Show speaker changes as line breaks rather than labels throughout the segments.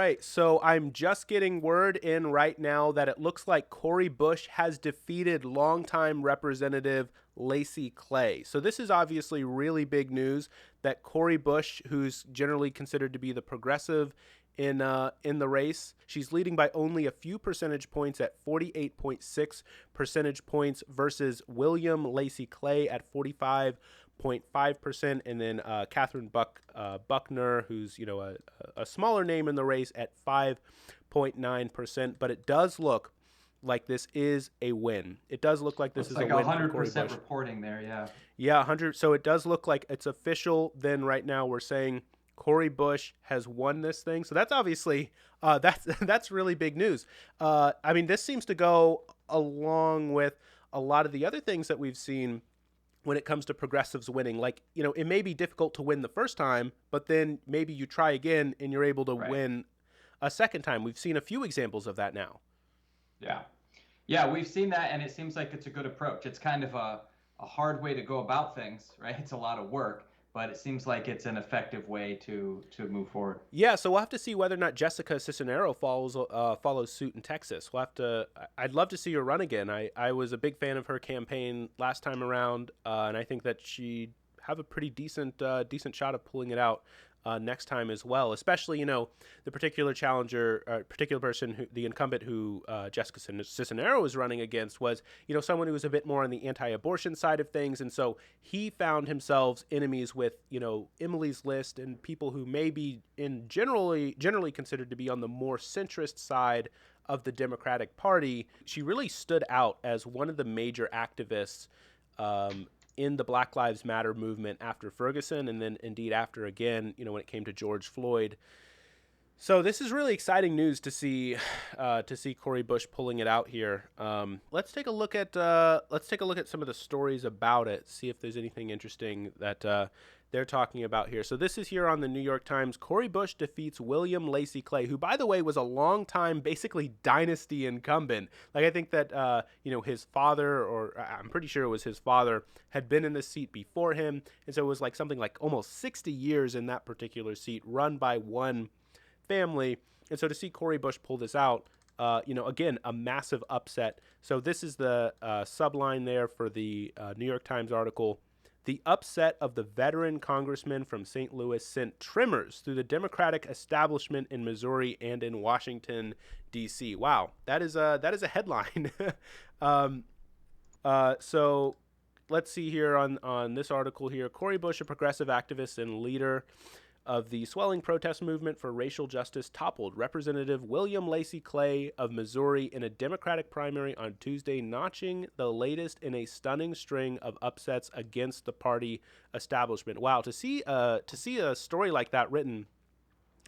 right. So I'm just getting word in right now that it looks like Cori Bush has defeated longtime Representative Lacy Clay. So this is obviously really big news that Cori Bush, who's generally considered to be the progressive in the race, she's leading by only a few percentage points at 48.6 percentage points versus William Lacy Clay at 45.5%, and then Catherine Buckner, who's a smaller name in the race at 5.9%. But it does look like this is a win. It does look like this
Looks
is a
like
win for Cori
100%
Bush.
reporting there. Yeah.
Yeah, 100. So it does look like it's official. Then right now we're saying Cori Bush has won this thing. So that's obviously that's really big news. I mean, this seems to go along with a lot of the other things that we've seen when it comes to progressives winning. Like, it may be difficult to win the first time, but then maybe you try again and you're able to
Right.
win a second time. We've seen a few examples of that now.
Yeah. Yeah, we've seen that, and it seems like it's a good approach. It's kind of a hard way to go about things, right? It's a lot of work, but it seems like it's an effective way to move forward.
Yeah, so we'll have to see whether or not Jessica Cisnero follows suit in Texas. We'll have to. I'd love to see her run again. I was a big fan of her campaign last time around, and I think that she'd have a pretty decent shot of pulling it out next time as well. Especially, the particular challenger, particular person, the incumbent who Jessica Cisnero was running against was, someone who was a bit more on the anti-abortion side of things, and so he found himself enemies with, Emily's List and people who may be generally considered to be on the more centrist side of the Democratic Party. She really stood out as one of the major activists in the Black Lives Matter movement after Ferguson, and then indeed after again, when it came to George Floyd. So this is really exciting news to see Cori Bush pulling it out here. Let's take a look at some of the stories about it. See if there's anything interesting that they're talking about here. So this is here on the New York Times. Cori Bush defeats William Lacy Clay, who, by the way, was a long-time, basically dynasty incumbent. Like, I think that his father, or I'm pretty sure it was his father, had been in the seat before him, and so it was like something like almost 60 years in that particular seat, run by one family. And so to see Cori Bush pull this out, again, a massive upset. So this is the subline there for the New York Times article. The upset of the veteran congressman from St. Louis sent tremors through the Democratic establishment in Missouri and in Washington, D.C. Wow, that is a headline. So let's see here on this article here. Cori Bush, a progressive activist and leader of the swelling protest movement for racial justice, toppled Representative William Lacy Clay of Missouri in a Democratic primary on Tuesday, notching the latest in a stunning string of upsets against the party establishment. Wow, to see a story like that written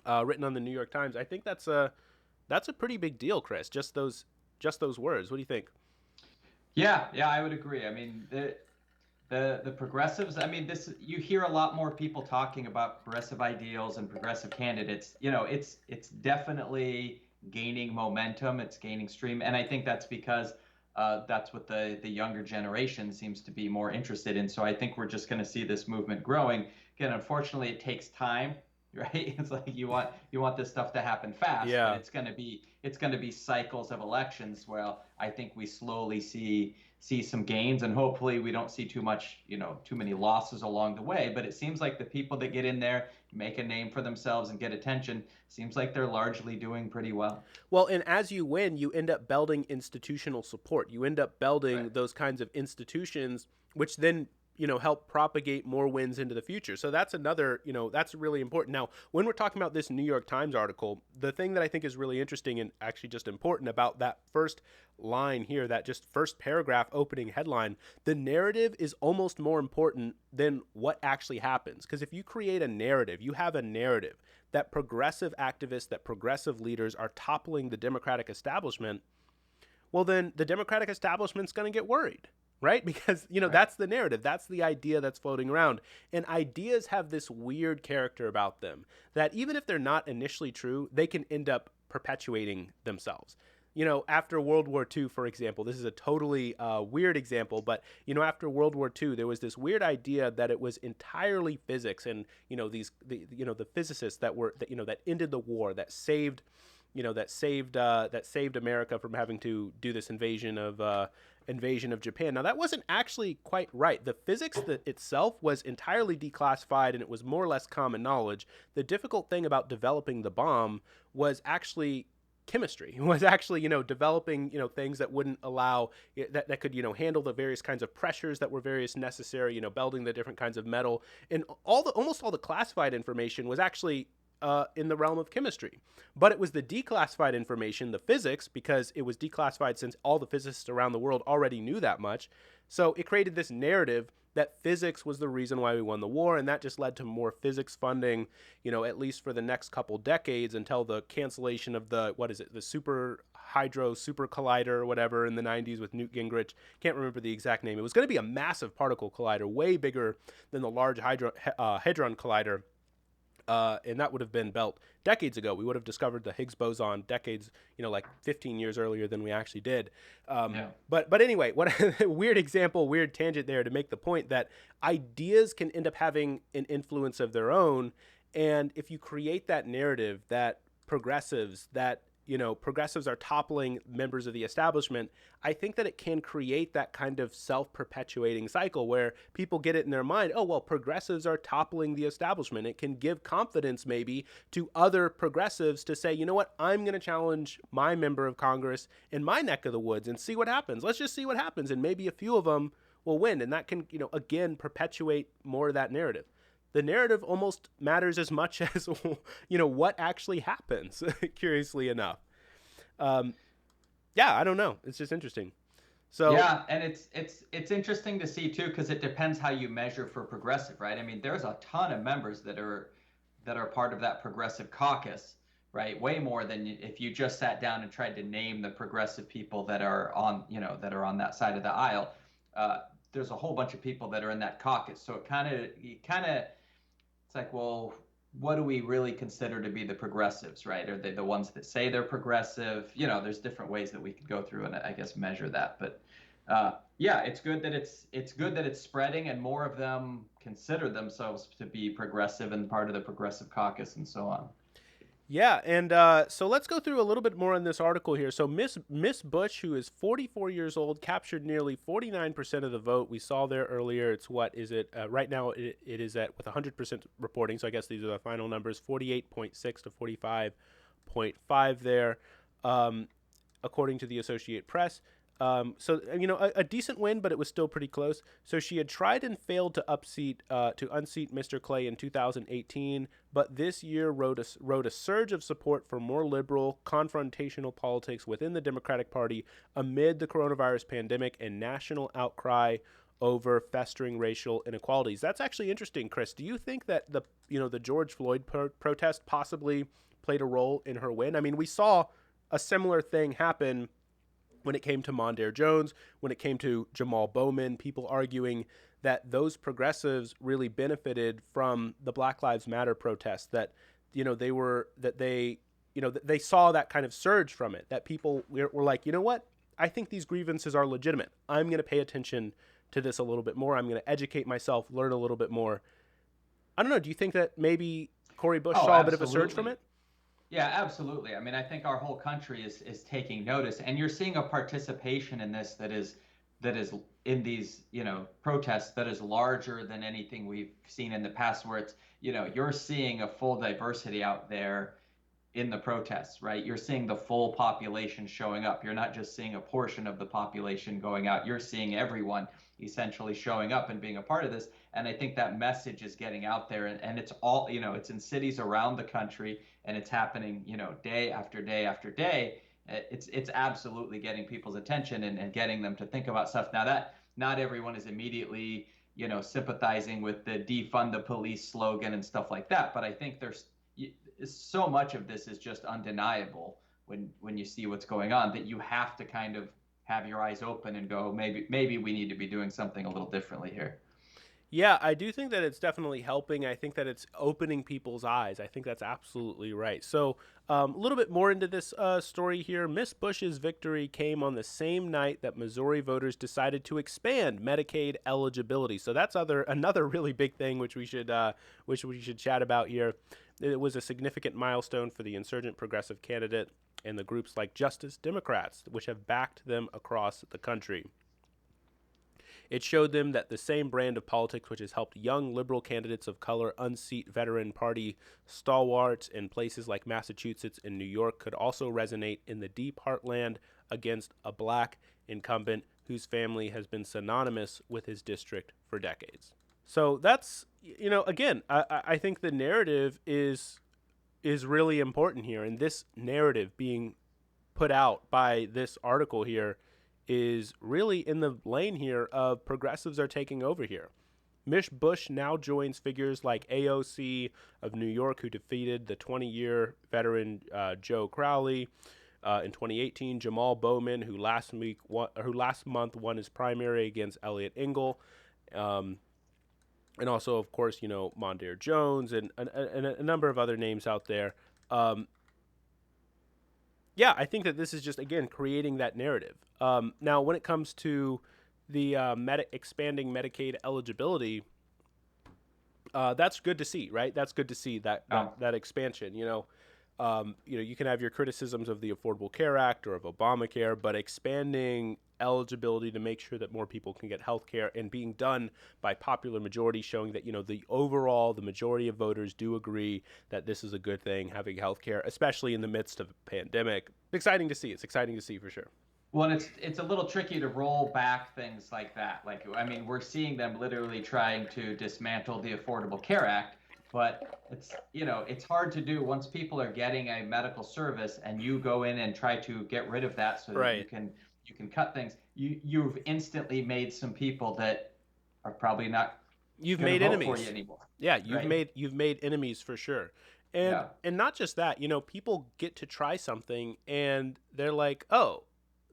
on the New York Times, I think that's a pretty big deal, Chris. Just those words. What do you think?
Yeah, I would agree. I mean, the progressives, I mean, this, you hear a lot more people talking about progressive ideals and progressive candidates. It's definitely gaining momentum. It's gaining stream, and I think that's because that's what the younger generation seems to be more interested in. So I think we're just going to see this movement growing. Again, unfortunately, it takes time, right? It's like you want this stuff to happen fast, but
Yeah.
it's going to be cycles of elections where I think we slowly see some gains, and hopefully we don't see too many losses along the way. But it seems like the people that get in there, make a name for themselves and get attention, seems like they're largely doing pretty well.
Well, and as you win, you end up building institutional support. You end up building
Right.
those kinds of institutions, which then help propagate more wins into the future. So that's another, that's really important. Now, when we're talking about this New York Times article, the thing that I think is really interesting and actually just important about that first line here, that just first paragraph opening headline, the narrative is almost more important than what actually happens. Because if you create a narrative, you have a narrative that progressive activists, that progressive leaders are toppling the Democratic establishment, well, then the Democratic establishment's going to get worried, right? Because,
Right.
that's the narrative. That's the idea that's floating around. And ideas have this weird character about them that even if they're not initially true, they can end up perpetuating themselves. after World War II, for example, this is a totally weird example, but after World War II, there was this weird idea that it was entirely physics, and the physicists that ended the war, that saved America from having to do this invasion of Japan. Now that wasn't actually quite right. The physics that itself was entirely declassified, and it was more or less common knowledge. The difficult thing about developing the bomb was actually chemistry. Was actually developing things that wouldn't allow that could handle the various kinds of pressures that were various necessary, belting the different kinds of metal, and almost all the classified information was actually in the realm of chemistry. But it was the declassified information, the physics, because it was declassified since all the physicists around the world already knew that much. So it created this narrative that physics was the reason why we won the war, and that just led to more physics funding, at least for the next couple decades, until the cancellation of the super collider or whatever in the 90s with Newt Gingrich. Can't remember the exact name. It was going to be a massive particle collider, way bigger than the Large Hadron Collider. And that would have been built decades ago. We would have discovered the Higgs boson decades, like 15 years earlier than we actually did.
Yeah.
But anyway, what weird example, weird tangent there to make the point that ideas can end up having an influence of their own. And if you create that narrative that progressives are toppling members of the establishment, I think that it can create that kind of self-perpetuating cycle where people get it in their mind, oh, well, progressives are toppling the establishment. It can give confidence maybe to other progressives to say, you know what, I'm going to challenge my member of Congress in my neck of the woods and see what happens. Let's just see what happens. And maybe a few of them will win. And that can, again, perpetuate more of that narrative. The narrative almost matters as much as what actually happens. Curiously enough, I don't know. It's just interesting. So
yeah, and it's interesting to see too, because it depends how you measure for progressive, right? I mean, there's a ton of members that are part of that progressive caucus, right? Way more than if you just sat down and tried to name the progressive people that are on that side of the aisle. There's a whole bunch of people that are in that caucus, so it kind of it's like, well, what do we really consider to be the progressives, right? Are they the ones that say they're progressive? There's different ways that we could go through and I guess measure that. But yeah, it's good that it's spreading and more of them consider themselves to be progressive and part of the progressive caucus and so on.
yeah, and so let's go through a little bit more in this article here. So Miss Bush, who is 44 years old, captured nearly 49% of the vote. We saw there earlier. It's what is it right now? It is at with 100% reporting. So I guess these are the final numbers: 48.6 to 45.5 there, according to the Associated Press. So a decent win, but it was still pretty close. So she had tried and failed to unseat Mr. Clay in 2018, but this year rode a surge of support for more liberal, confrontational politics within the Democratic Party amid the coronavirus pandemic and national outcry over festering racial inequalities. That's actually interesting, Chris. Do you think that the George Floyd protest possibly played a role in her win? I mean, we saw a similar thing happen when it came to Mondaire Jones, when it came to Jamal Bowman, people arguing that those progressives really benefited from the Black Lives Matter protests, that they saw that kind of surge from it, that people were like, you know what, I think these grievances are legitimate. I'm going to pay attention to this a little bit more. I'm going to educate myself, learn a little bit more. I don't know. Do you think that maybe Cori Bush saw a bit of a surge from it?
Yeah, absolutely. I mean, I think our whole country is taking notice, and you're seeing a participation in this that is in these protests that is larger than anything we've seen in the past. Where it's you're seeing a full diversity out there in the protests, right? You're seeing the full population showing up. You're not just seeing a portion of the population going out. You're seeing everyone essentially showing up and being a part of this. And I think that message is getting out there, and it's all, it's in cities around the country, and it's happening, day after day after day. It's absolutely getting people's attention and getting them to think about stuff. Now that not everyone is immediately, sympathizing with the defund the police slogan and stuff like that. But I think there's so much of this is just undeniable when you see what's going on, that you have to kind of have your eyes open and go, maybe we need to be doing something a little differently here.
Yeah, I do think that it's definitely helping. I think that it's opening people's eyes. I think that's absolutely right. So, a little bit more into this story here. Miss Bush's victory came on the same night that Missouri voters decided to expand Medicaid eligibility. So that's another really big thing which we should chat about here. It was a significant milestone for the insurgent progressive candidate and the groups like Justice Democrats, which have backed them across the country. It showed them that the same brand of politics which has helped young liberal candidates of color unseat veteran party stalwarts in places like Massachusetts and New York could also resonate in the deep heartland against a black incumbent whose family has been synonymous with his district for decades. So that's, again, I think the narrative is really important here, and this narrative being put out by this article here is really in the lane here of progressives are taking over here. Mish Bush now joins figures like AOC of New York, who defeated the 20-year veteran Joe Crowley in 2018. Jamal Bowman, who last month won his primary against Elliot Engel, and also, of course, Mondaire Jones and a number of other names out there. Um, yeah, I think that this is just, again, creating that narrative. Now, when it comes to the expanding Medicaid eligibility, that's good to see, right? That's good to see that expansion. You can have your criticisms of the Affordable Care Act or of Obamacare, but expanding eligibility to make sure that more people can get health care and being done by popular majority, showing that, the majority of voters do agree that this is a good thing, having health care, especially in the midst of a pandemic. Exciting to see. It's exciting to see for sure.
Well, it's a little tricky to roll back things like that. Like, I mean, we're seeing them literally trying to dismantle the Affordable Care Act, but it's hard to do once people are getting a medical service and you go in and try to get rid of that so that you
Right.
can cut things. You've instantly made some people that are probably not
You've
going to
made
vote for you
enemies.
anymore,
Yeah, you've
right?
made enemies for sure. And
Yeah.
and not just that, people get to try something and they're like, "Oh,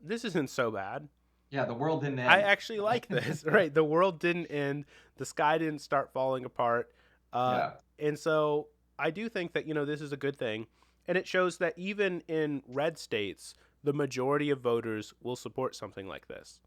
this isn't so bad.
Yeah, the world didn't
I
end.
actually like this." Right? The world didn't end. The sky didn't start falling apart. Uh
Yeah.
and so I do think that, this is a good thing, and it shows that even in red states, the majority of voters will support something like this.